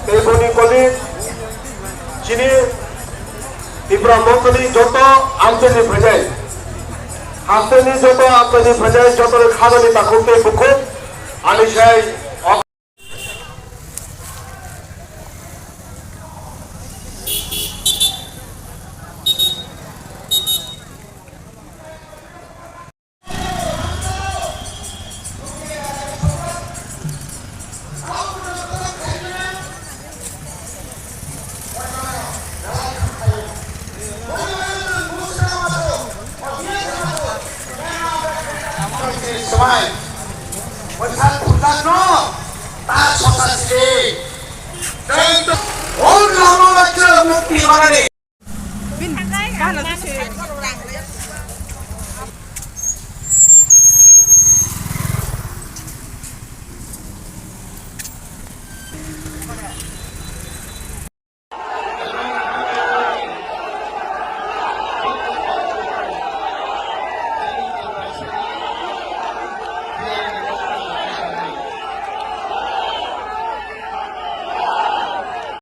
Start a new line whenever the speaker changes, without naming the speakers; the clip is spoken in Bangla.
এই বনিকলি চিনি ইব্রাহিম মন্ত্রী যত আমদানি ভেজাই হাসতেনি যত আমদানি ভেজাই যত খাদানি তা করতে বুকুম আলিশাই
সময় ওইখান পূর্ণাঙ্গ তার সকাশে মুক্তি বাগানে